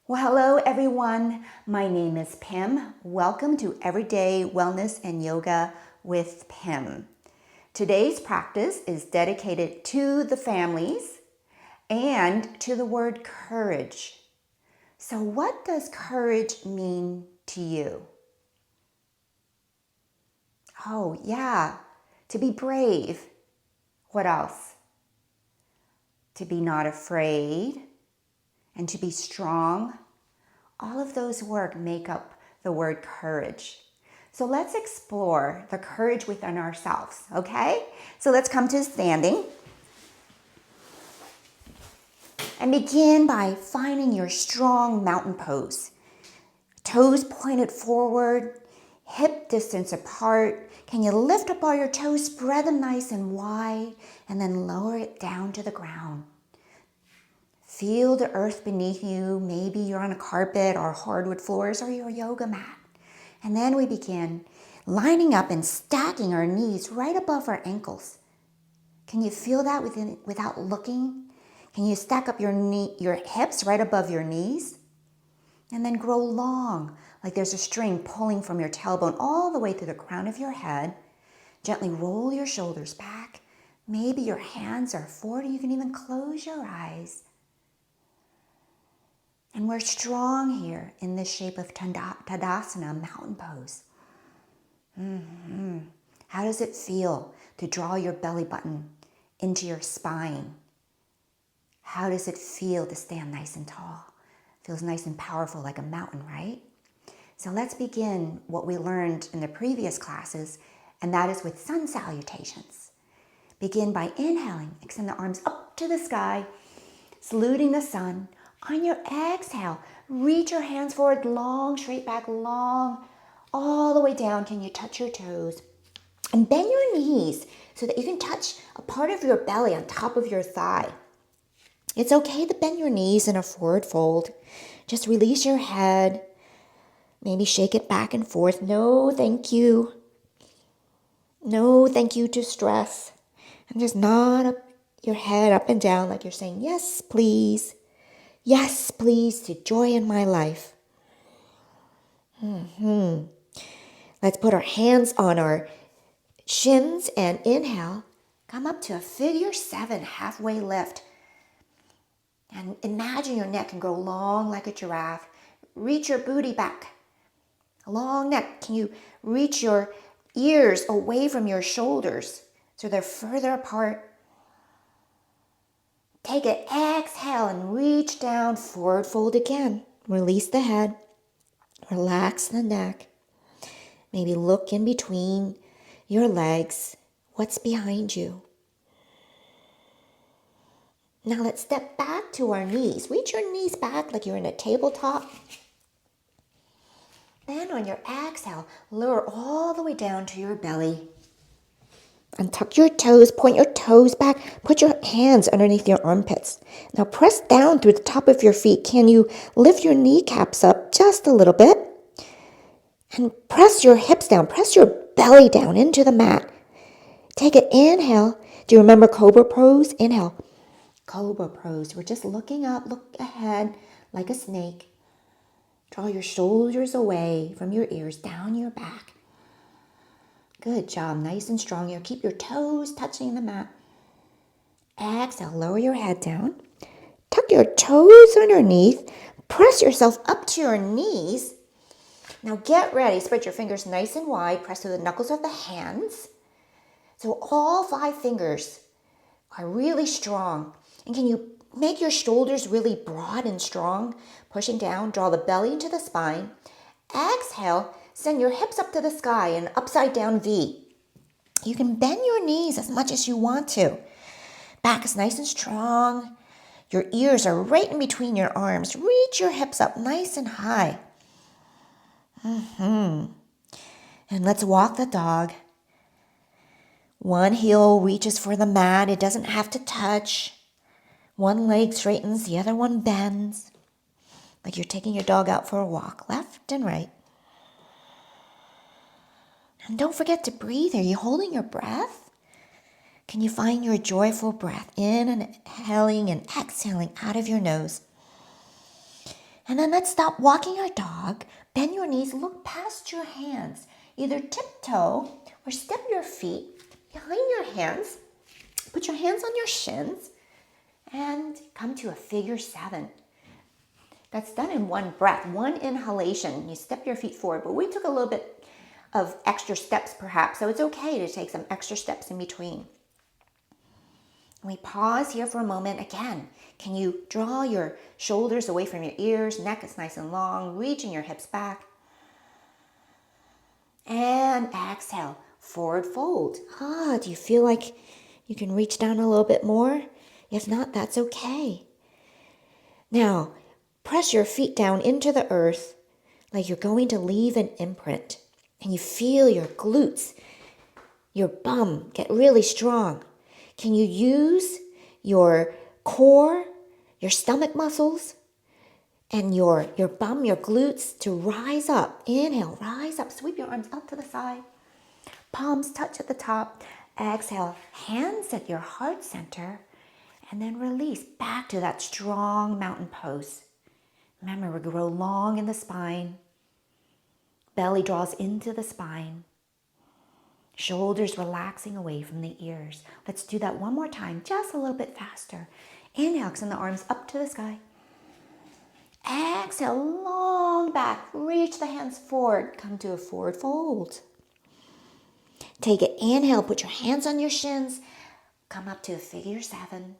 Well, hello everyone. My name is Pim. Welcome to Everyday Wellness and Yoga with Pim. Today's practice is dedicated to the families and to the word courage. So, what does courage mean to you? Oh, yeah, to be brave. What else? To be not afraid and to be strong. All of those words make up the word courage. So let's explore the courage within ourselves, okay? So let's come to standing. And begin by finding your strong mountain pose. Toes pointed forward, hip distance apart. Can you lift up all your toes, spread them nice and wide, and then lower it down to the ground. Feel the earth beneath you. Maybe you're on a carpet or hardwood floors or your yoga mat. And then we begin lining up and stacking our knees right above our ankles. Can you feel that without looking? Can you stack up your hips right above your knees? And then grow long, like there's a string pulling from your tailbone all the way to the crown of your head. Gently roll your shoulders back. Maybe your hands are forward. You can even close your eyes. And we're strong here in this shape of Tadasana, mountain pose. How does it feel to draw your belly button into your spine? How does it feel to stand nice and tall? Feels nice and powerful like a mountain, right? So let's begin what we learned in the previous classes, and that is with sun salutations. Begin by inhaling, extend the arms up to the sky, saluting the sun. On your exhale, reach your hands forward, long, straight back, long, all the way down. Can you touch your toes? And bend your knees so that you can touch a part of your belly on top of your thigh. It's okay to bend your knees in a forward fold. Just release your head. Maybe shake it back and forth. No, thank you. No, thank you to stress. And just nod your head up and down like you're saying, yes, please. Yes, please, to joy in my life. Let's put our hands on our shins and inhale. Come up to a figure 7 halfway lift. And imagine your neck can grow long like a giraffe. Reach your booty back. A long neck. Can you reach your ears away from your shoulders so they're further apart? Take an exhale and reach down, forward fold again. Release the head, relax the neck. Maybe look in between your legs. What's behind you? Now let's step back to our knees. Reach your knees back like you're in a tabletop. Then on your exhale, lower all the way down to your belly. And tuck your toes, point your toes back, put your hands underneath your armpits. Now press down through the top of your feet. Can you lift your kneecaps up just a little bit? And press your hips down, press your belly down into the mat. Take an inhale. Do you remember cobra pose? Inhale. Cobra pose. We're just looking up, look ahead like a snake. Draw your shoulders away from your ears, down your back. Good job, nice and strong here. Keep your toes touching the mat. Exhale, lower your head down. Tuck your toes underneath. Press yourself up to your knees. Now get ready. Spread your fingers nice and wide. Press to the knuckles of the hands. So all 5 fingers are really strong. And can you make your shoulders really broad and strong? Pushing down, draw the belly into the spine. Exhale, send your hips up to the sky in an upside down V. You can bend your knees as much as you want to. Back is nice and strong. Your ears are right in between your arms. Reach your hips up nice and high. And let's walk the dog. One heel reaches for the mat. It doesn't have to touch. One leg straightens, the other one bends. Like you're taking your dog out for a walk, left and right. And don't forget to breathe. Are you holding your breath? Can you find your joyful breath in and inhaling and exhaling out of your nose? And then let's stop walking our dog. Bend your knees, look past your hands. Either tiptoe or step your feet behind your hands. Put your hands on your shins and come to a figure 7. That's done in one breath, one inhalation. You step your feet forward, but we took a little bit of extra steps perhaps, so it's okay to take some extra steps in between. We pause here for a moment. Again, can you draw your shoulders away from your ears? Neck is nice and long, reaching your hips back. And exhale, forward fold. Do you feel like you can reach down a little bit more? If not, that's okay. Now, press your feet down into the earth like you're going to leave an imprint. And you feel your glutes, your bum get really strong. Can you use your core, your stomach muscles, and your bum, your glutes to rise up? Inhale, rise up, sweep your arms up to the side. Palms touch at the top. Exhale, hands at your heart center. And then release back to that strong mountain pose. Remember, we grow long in the spine. Belly draws into the spine. Shoulders relaxing away from the ears. Let's do that one more time, just a little bit faster. Inhale, extend the arms up to the sky. Exhale, long back. Reach the hands forward. Come to a forward fold. Take it. Inhale, put your hands on your shins. Come up to a figure 7.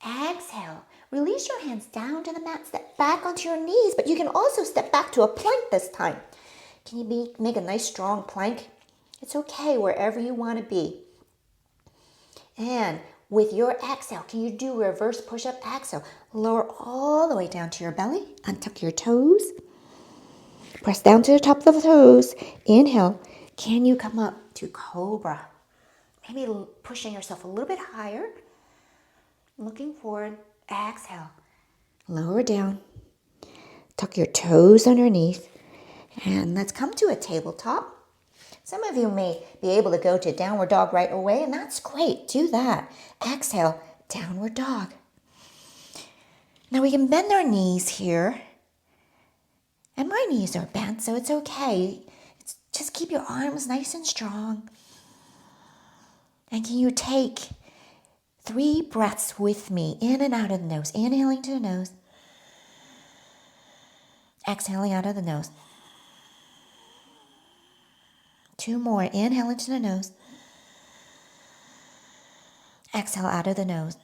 Exhale, release your hands down to the mat. Step back onto your knees, but you can also step back to a plank this time. Can you make a nice strong plank? It's okay wherever you want to be. And with your exhale, can you do reverse push-up? Exhale, lower all the way down to your belly. Untuck your toes. Press down to the top of the toes. Inhale. Can you come up to cobra? Maybe pushing yourself a little bit higher. Looking forward. Exhale. Lower down. Tuck your toes underneath. And let's come to a tabletop. Some of you may be able to go to downward dog right away, and that's great. Do that. Exhale, downward dog. Now we can bend our knees here. And my knees are bent, so it's okay. Just keep your arms nice and strong. And can you take 3 breaths with me, in and out of the nose. Inhaling to the nose. Exhaling out of the nose. 2 more. Inhale into the nose. Exhale out of the nose.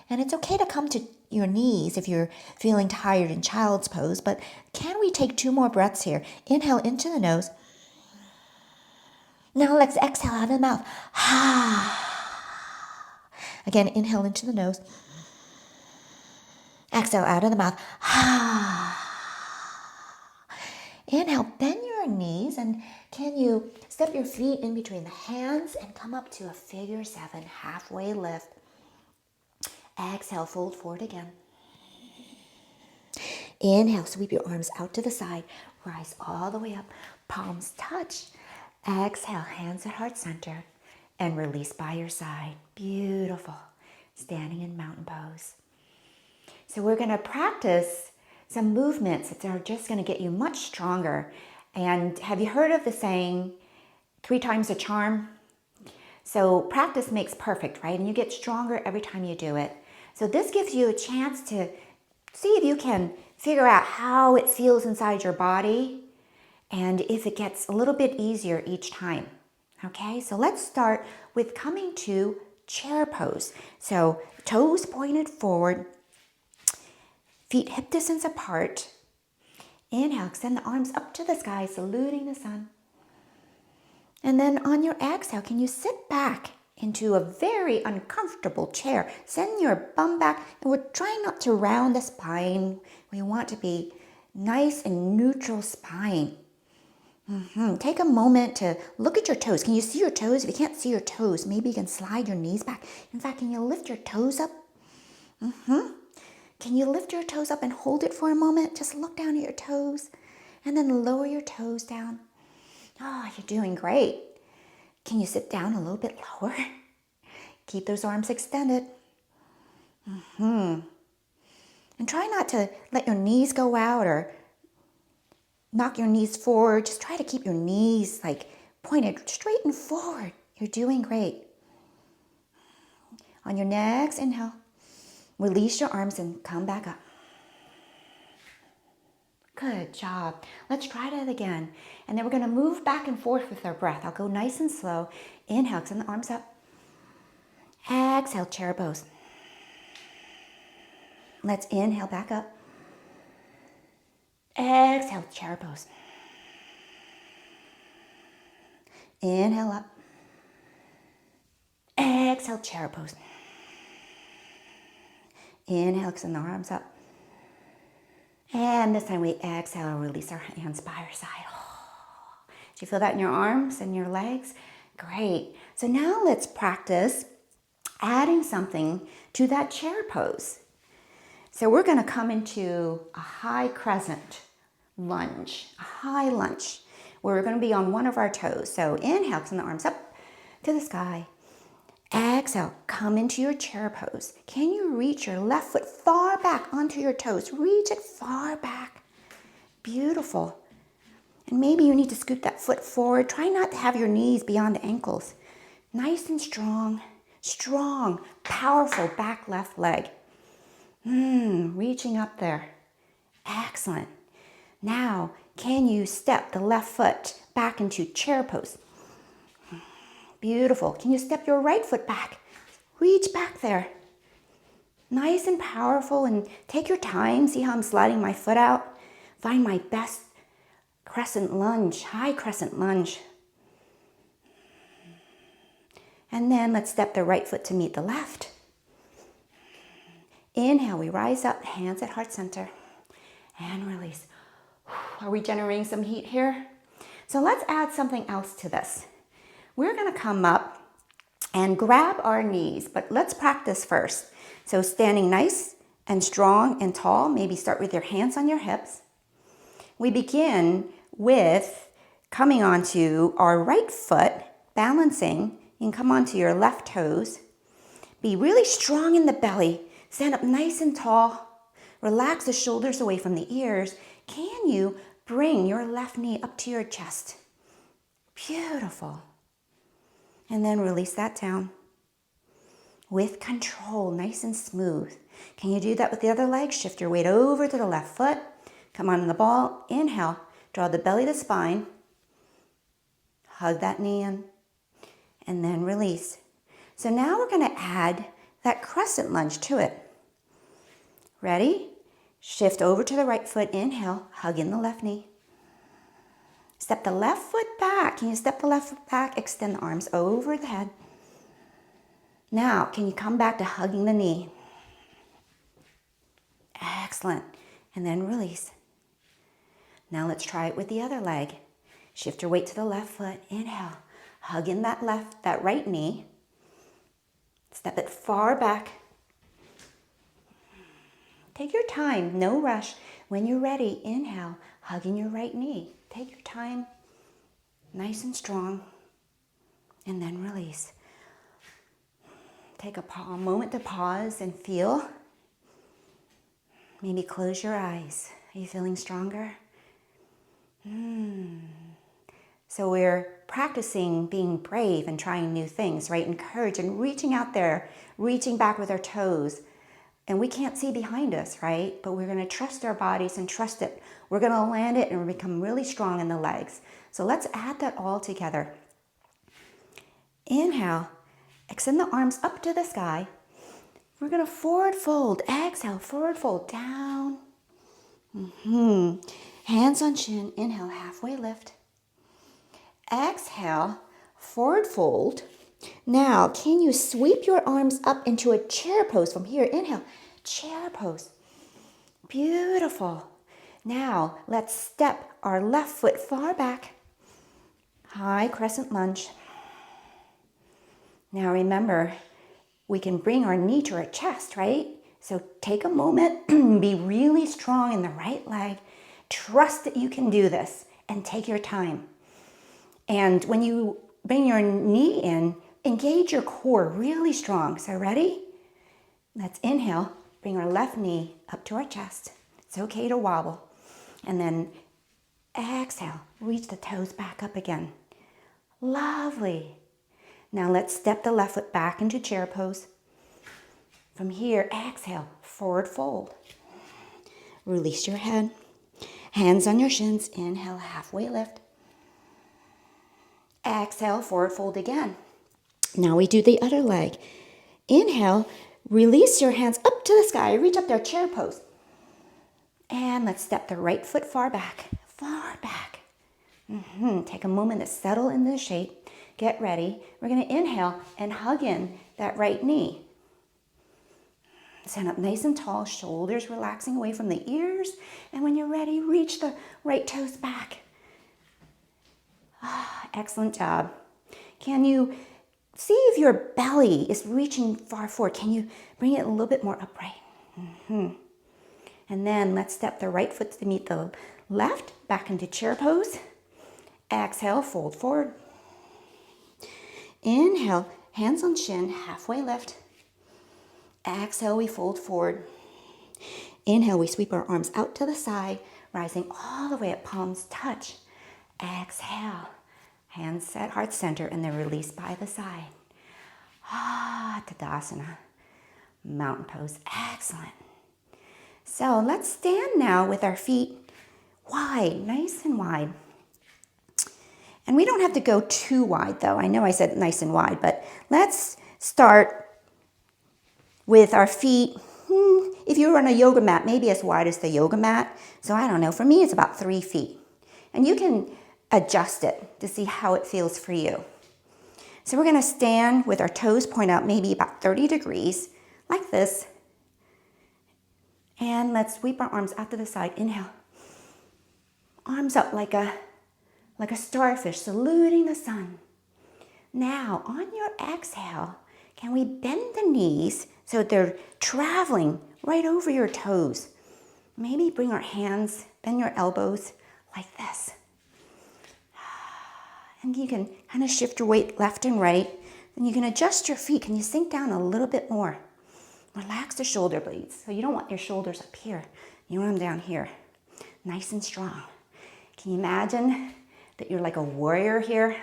And it's okay to come to your knees if you're feeling tired in child's pose, but can we take 2 more breaths here? Inhale into the nose. Now let's exhale out of the mouth. Again, inhale into the nose. Exhale out of the mouth. Inhale, bend your knees, and can you step your feet in between the hands and come up to a figure 7, halfway lift. Exhale, fold forward again. Inhale, sweep your arms out to the side. Rise all the way up. Palms touch. Exhale, hands at heart center. And release by your side. Beautiful. Standing in mountain pose. So we're going to practice some movements that are just going to get you much stronger. And have you heard of the saying, 3 times a charm? So practice makes perfect, right? And you get stronger every time you do it. So this gives you a chance to see if you can figure out how it feels inside your body and if it gets a little bit easier each time. Okay, so let's start with coming to chair pose. So toes pointed forward, feet hip distance apart. Inhale, extend the arms up to the sky, saluting the sun. And then on your exhale, can you sit back into a very uncomfortable chair? Send your bum back, and we're trying not to round the spine. We want to be nice and neutral spine. Take a moment to look at your toes. Can you see your toes? If you can't see your toes, maybe you can slide your knees back. In fact, can you lift your toes up? Can you lift your toes up and hold it for a moment? Just look down at your toes and then lower your toes down. Oh, you're doing great. Can you sit down a little bit lower? Keep those arms extended. And And try not to let your knees go out or knock your knees forward. Just try to keep your knees like pointed straight and forward. You're doing great. On your next inhale, release your arms and come back up. Good job. Let's try that again. And then we're going to move back and forth with our breath. I'll go nice and slow. Inhale, extend the arms up. Exhale, chair pose. Let's inhale back up. Exhale, chair pose. Inhale up. Exhale, chair pose. Inhale, extend the arms up. And this time we exhale, release our hands by our side. Do you feel that in your arms and your legs? Great. So now let's practice adding something to that chair pose. So we're going to come into a high crescent lunge, a high lunge, where we're going to be on one of our toes. So inhale, extend the arms up to the sky. Exhale, come into your chair pose. Can you reach your left foot far back onto your toes? Reach it far back. Beautiful. And maybe you need to scoot that foot forward. Try not to have your knees beyond the ankles. Nice and strong, strong, powerful back left leg. Reaching up there. Excellent. Now, can you step the left foot back into chair pose? Beautiful. Can you step your right foot back? Reach back there. Nice and powerful, and take your time. See how I'm sliding my foot out? Find my best crescent lunge, high crescent lunge. And then let's step the right foot to meet the left. Inhale, we rise up, hands at heart center, and release. Are we generating some heat here? So let's add something else to this. We're going to come up and grab our knees, but let's practice first. So standing nice and strong and tall, maybe start with your hands on your hips. We begin with coming onto our right foot, balancing. You can come onto your left toes. Be really strong in the belly. Stand up nice and tall. Relax the shoulders away from the ears. Can you bring your left knee up to your chest? Beautiful. And then release that down. With control, nice and smooth. Can you do that with the other leg? Shift your weight over to the left foot. Come on the ball. Inhale. Draw the belly to spine. Hug that knee in. And then release. So now we're going to add that crescent lunge to it. Ready? Shift over to the right foot. Inhale. Hug in the left knee. Step the left foot back. Can you step the left foot back? Extend the arms over the head. Now, can you come back to hugging the knee? Excellent. And then release. Now let's try it with the other leg. Shift your weight to the left foot. Inhale. Hug in that right knee. Step it far back. Take your time, no rush. When you're ready, inhale, hugging your right knee. Take your time, nice and strong, and then release. Take a moment to pause and feel. Maybe close your eyes. Are you feeling stronger? So we're practicing being brave and trying new things, right? And courage and reaching out there, reaching back with our toes. And we can't see behind us, right? But we're going to trust our bodies and trust it. We're going to land it and become really strong in the legs. So let's add that all together. Inhale, extend the arms up to the sky. We're going to forward fold. Exhale, forward fold, down. Hands on chin. Inhale, halfway lift. Exhale, forward fold. Now, can you sweep your arms up into a chair pose from here? Inhale, chair pose. Beautiful. Now, let's step our left foot far back. High crescent lunge. Now remember, we can bring our knee to our chest, right? So take a moment, be really strong in the right leg. Trust that you can do this and take your time. And when you bring your knee in, engage your core really strong. So ready? Let's inhale. bring our left knee up to our chest. It's okay to wobble. And then exhale, reach the toes back up again. Lovely. Now let's step the left foot back into chair pose. From here, exhale, forward fold. Release your head. Hands on your shins. Inhale, halfway lift. Exhale, forward fold again. Now we do the other leg. Inhale, release your hands up to the sky. Reach up there, chair pose. And let's step the right foot far back. Far back. Take a moment to settle into the shape. Get ready. We're going to inhale and hug in that right knee. Stand up nice and tall, shoulders relaxing away from the ears. And when you're ready, reach the right toes back. Excellent job. Can you see if your belly is reaching far forward? Can you bring it a little bit more upright? And then let's step the right foot to meet the left, back into chair pose. Exhale, fold forward. Inhale, hands on shin, halfway lift. Exhale, we fold forward. Inhale, we sweep our arms out to the side, rising all the way up, palms touch. Exhale, hands set heart center, and then release by the side. Tadasana, mountain pose, excellent. So let's stand now with our feet wide, nice and wide. And we don't have to go too wide though. I know I said nice and wide, but let's start with our feet, if you were on a yoga mat, maybe as wide as the yoga mat. So I don't know, for me it's about 3 feet. And you can adjust it to see how it feels for you. So we're gonna stand with our toes point out maybe about 30 degrees, like this. And let's sweep our arms out to the side. Inhale. Arms up like a starfish, saluting the sun. Now, on your exhale, can we bend the knees so they're traveling right over your toes? Maybe bring our hands, bend your elbows like this. And you can kind of shift your weight left and right. Then you can adjust your feet. Can you sink down a little bit more? Relax the shoulder blades. So you don't want your shoulders up here. You want them down here. Nice and strong. Can you imagine that you're like a warrior here?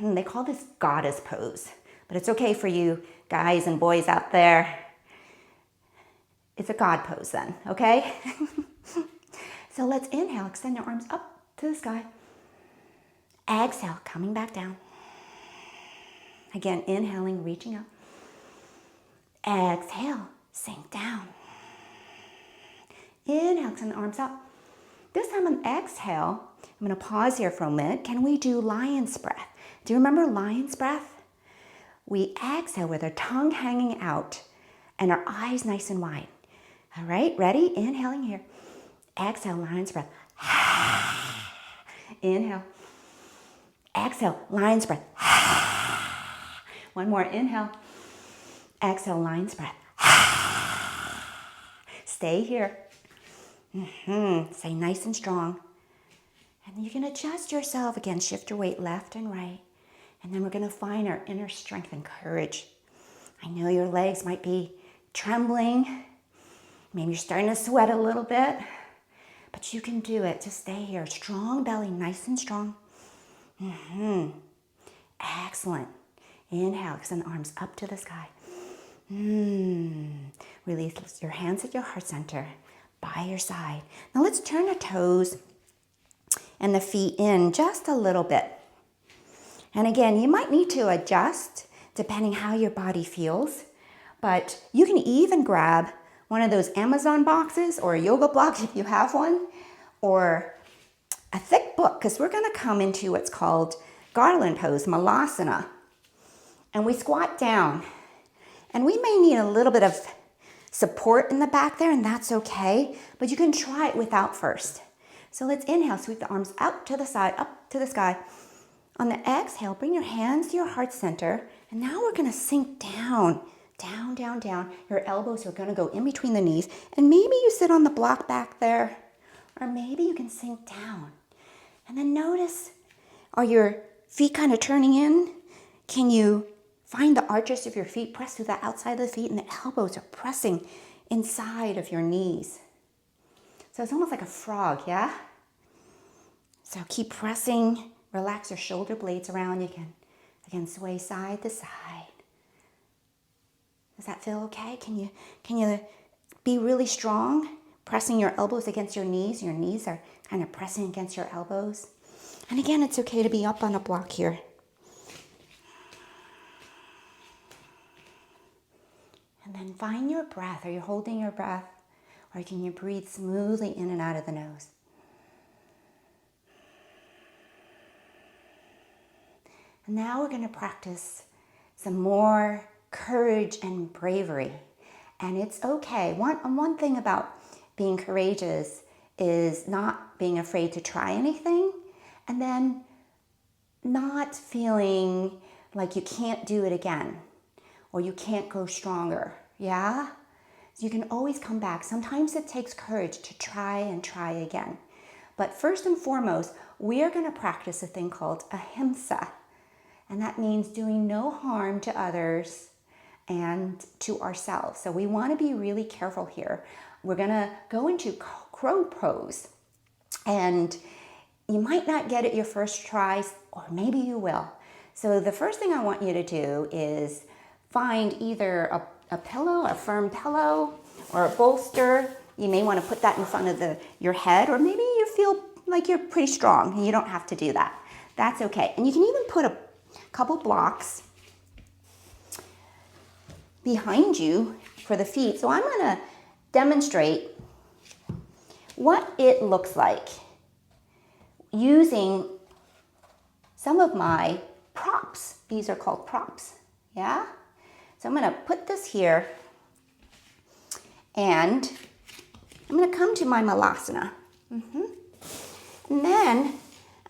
They call this goddess pose. But it's okay for you guys and boys out there. It's a God pose then, okay? So let's inhale, extend your arms up to the sky. Exhale, coming back down. Again, inhaling, reaching up. Exhale, sink down. Inhale, extend the arms up. This time on exhale, I'm going to pause here for a minute. Can we do lion's breath? Do you remember lion's breath? We exhale with our tongue hanging out and our eyes nice and wide. All right, ready? Inhaling here. Exhale, lion's breath. Inhale. Exhale, lion's breath. One more, inhale. Exhale, lion's breath. Stay here. Stay nice and strong. And you can adjust yourself again, shift your weight left and right. And then we're going to find our inner strength and courage. I know your legs might be trembling. Maybe you're starting to sweat a little bit. But you can do it. Just stay here. Strong belly, nice and strong. Excellent. Inhale, extend the arms up to the sky. Release your hands at your heart center by your side. Now let's turn the toes and the feet in just a little bit. And again, you might need to adjust depending how your body feels, but you can even grab one of those Amazon boxes or a yoga block if you have one, or a thick book, because we're going to come into what's called garland pose, malasana. And we squat down, and we may need a little bit of support in the back there, and that's okay, but you can try it without first. So let's inhale, sweep the arms out to the side, up to the sky. On the exhale, bring your hands to your heart center, and now we're going to sink down, down, down, down. Your elbows are going to go in between the knees, and maybe you sit on the block back there, or maybe you can sink down. And then notice, are your feet kind of turning in? Can you Find the arches of your feet, press through the outside of the feet, and the elbows are pressing inside of your knees. So it's almost like a frog, yeah? So keep pressing, relax your shoulder blades around. You can, again, sway side to side. Does that feel okay? Can you be really strong, pressing your elbows against your knees? Your knees are kind of pressing against your elbows. And again, it's okay to be up on a block here. And then find your breath. Are you holding your breath? Or can you breathe smoothly in and out of the nose? And now we're going to practice some more courage and bravery. And it's okay. One thing about being courageous is not being afraid to try anything, and then not feeling like you can't do it again or you can't go stronger, yeah? You can always come back. Sometimes it takes courage to try and try again. But first and foremost, we are going to practice a thing called ahimsa. And that means doing no harm to others and to ourselves. So we want to be really careful here. We're going to go into crow pose. And you might not get it your first try, or maybe you will. So the first thing I want you to do is find either a pillow, a firm pillow, or a bolster. You may want to put that in front of your head, or maybe you feel like you're pretty strong and you don't have to do that. That's okay. And you can even put a couple blocks behind you for the feet. So I'm going to demonstrate what it looks like using some of my props. These are called props, yeah? So I'm going to put this here, and I'm going to come to my malasana. And then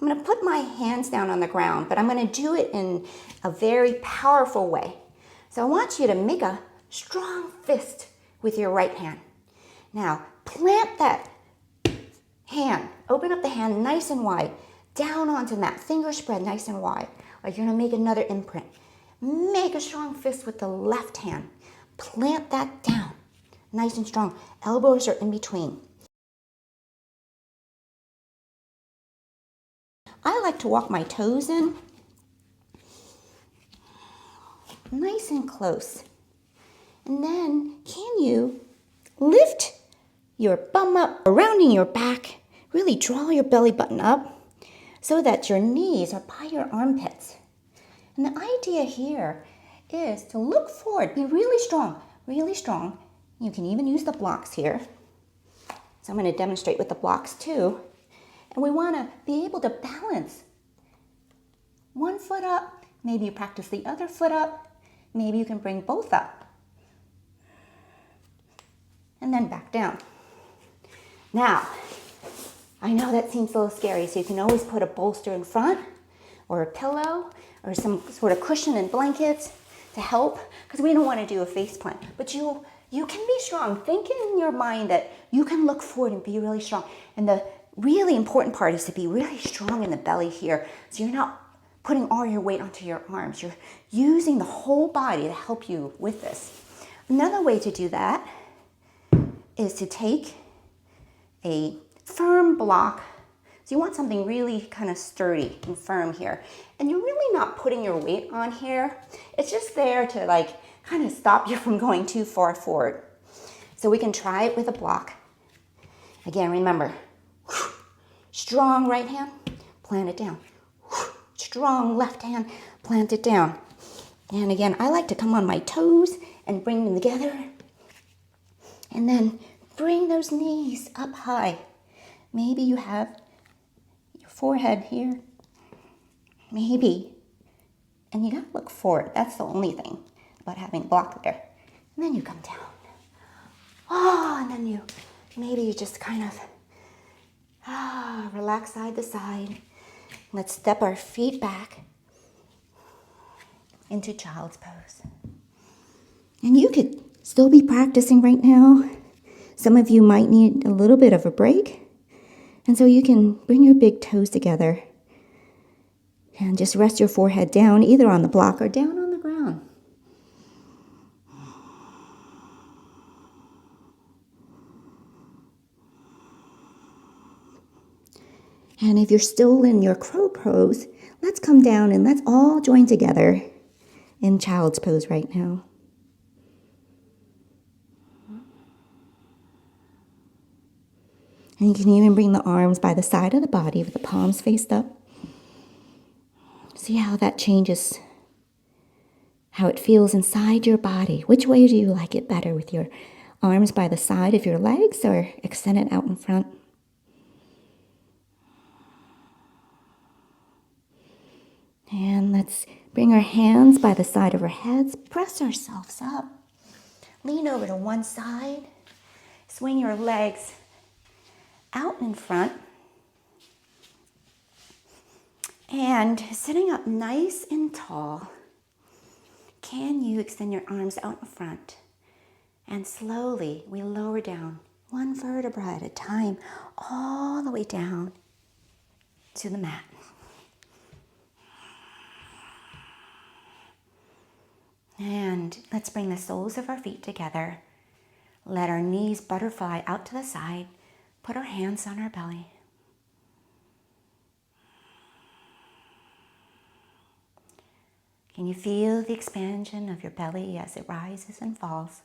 I'm going to put my hands down on the ground, but I'm going to do it in a very powerful way. So I want you to make a strong fist with your right hand. Now, plant that hand, open up the hand nice and wide, down onto that, finger spread nice and wide, like you're going to make another imprint. Make a strong fist with the left hand. Plant that down, nice and strong. Elbows are in between. I like to walk my toes in, nice and close. And then, can you lift your bum up, rounding your back, really draw your belly button up so that your knees are by your armpits. And the idea here is to look forward, be really strong, really strong. You can even use the blocks here. So I'm going to demonstrate with the blocks too. And we want to be able to balance one foot up. Maybe you practice the other foot up. Maybe you can bring both up. And then back down. Now, I know that seems a little scary, so you can always put a bolster in front, or a pillow, or some sort of cushion and blankets to help, because we don't want to do a face plant. But you can be strong. Think in your mind that you can look forward and be really strong. And the really important part is to be really strong in the belly here, so you're not putting all your weight onto your arms. You're using the whole body to help you with this. Another way to do that is to take a firm block. So you want something really kind of sturdy and firm here. And you're really not putting your weight on here. It's just there to like kind of stop you from going too far forward. So we can try it with a block. Again, remember, strong right hand, plant it down. Strong left hand, plant it down. And again, I like to come on my toes and bring them together. And then bring those knees up high. Maybe you have your forehead here. Maybe. And you gotta look forward. That's the only thing about having a block there. And then you come down. Oh, and then maybe you just kind of relax side to side. Let's step our feet back into child's pose. And you could still be practicing right now. Some of you might need a little bit of a break. And so you can bring your big toes together and just rest your forehead down, either on the block or down on the ground. And if you're still in your crow pose, let's come down and let's all join together in child's pose right now. And you can even bring the arms by the side of the body with the palms faced up. See how that changes, how it feels inside your body. Which way do you like it better, with your arms by the side of your legs or extended out in front? And let's bring our hands by the side of our heads, press ourselves up, lean over to one side, swing your legs out in front, and sitting up nice and tall, can you extend your arms out in front? And slowly we lower down one vertebra at a time, all the way down to the mat. And let's bring the soles of our feet together. Let our knees butterfly out to the side. Put our hands on our belly. Can you feel the expansion of your belly as it rises and falls?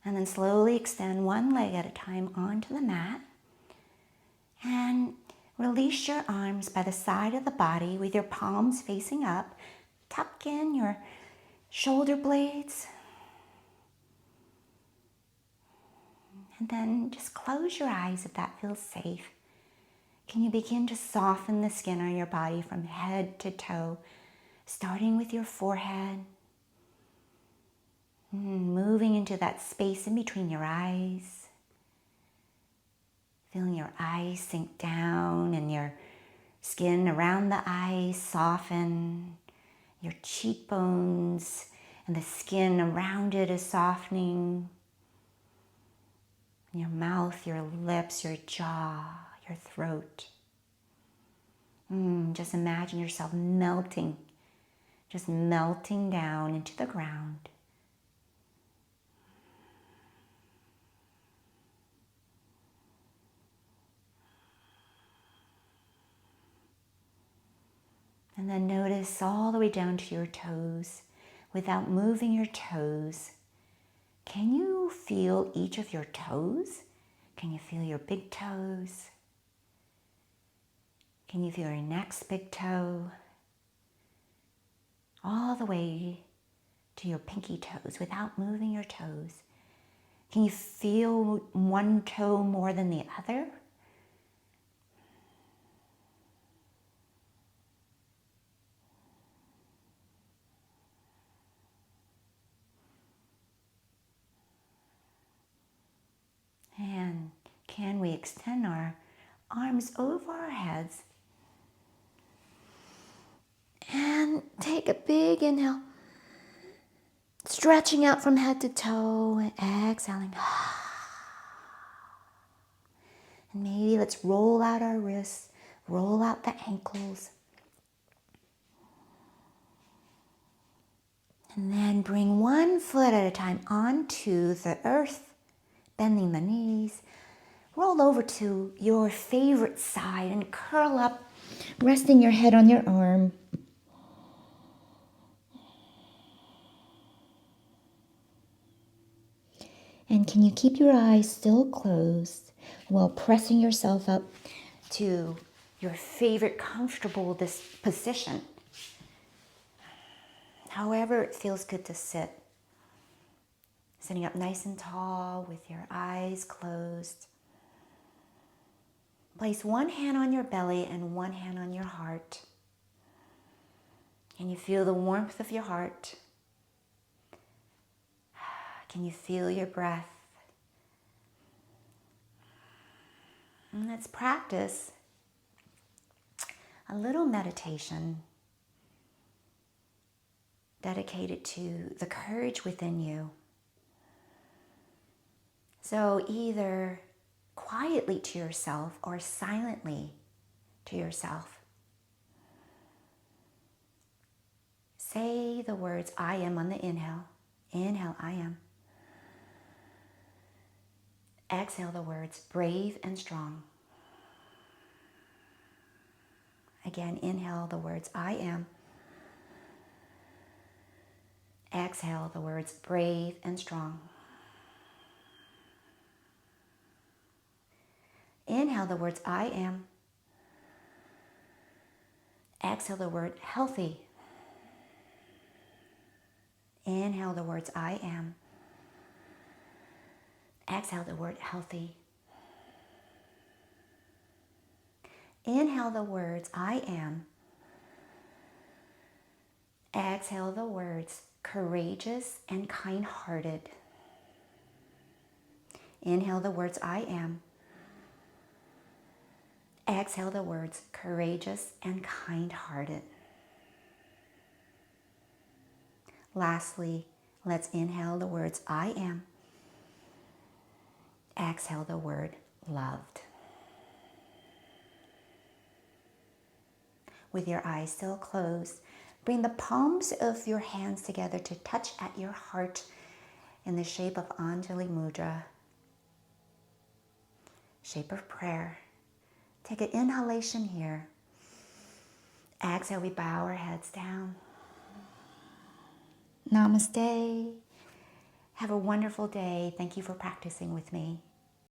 And then slowly extend one leg at a time onto the mat. And release your arms by the side of the body with your palms facing up. Tuck in your shoulder blades. And then just close your eyes if that feels safe. Can you begin to soften the skin on your body from head to toe, starting with your forehead, moving into that space in between your eyes, feeling your eyes sink down and your skin around the eyes soften, your cheekbones and the skin around it is softening, your mouth, your lips, your jaw, your throat. Just imagine yourself melting, just melting down into the ground. And then notice all the way down to your toes. Without moving your toes, can you feel each of your toes? Can you feel your big toes? Can you feel your next big toe? All the way to your pinky toes without moving your toes. Can you feel one toe more than the other? And can we extend our arms over our heads and take a big inhale, stretching out from head to toe and exhaling. And maybe let's roll out our wrists, roll out the ankles. And then bring one foot at a time onto the earth, bending the knees. Roll over to your favorite side and curl up, resting your head on your arm. And can you keep your eyes still closed while pressing yourself up to your favorite comfortable position? However it feels good to sit. Sitting up nice and tall with your eyes closed. Place one hand on your belly and one hand on your heart. Can you feel the warmth of your heart? Can you feel your breath? And let's practice a little meditation dedicated to the courage within you. So either quietly to yourself or silently to yourself, say the words I am on the inhale. Inhale, I am. Exhale the words brave and strong. Again, inhale the words I am. Exhale the words brave and strong. Inhale the words I am. Exhale the word healthy. Inhale the words I am. Exhale the word healthy. Inhale the words I am. Exhale the words courageous and kind-hearted. Inhale the words I am. Exhale the words courageous and kind-hearted. Lastly, let's inhale the words I am. Exhale the word loved. With your eyes still closed, bring the palms of your hands together to touch at your heart in the shape of Anjali Mudra, shape of prayer. Take an inhalation here. Exhale, we bow our heads down. Namaste. Have a wonderful day. Thank you for practicing with me.